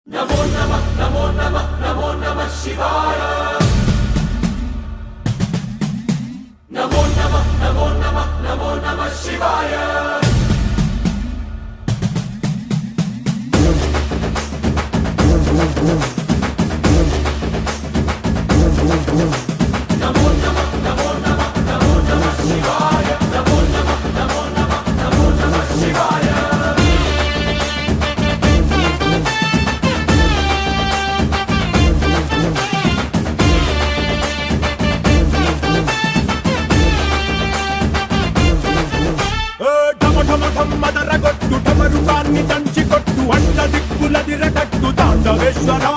नमो नमः नमो नमः नमो नमः शिवाय नमो नमः नमो नमः नमो नमः शिवाय नमो नमः नमो नमः नमो नमः शिवाय नमो नमः नमो नमः नमो नमः शिवाय మదరగొట్టు ఢమరుకాన్ని దంచి కొట్టు అండ దిక్కులదిరగట్టు తాండవేశ్వరా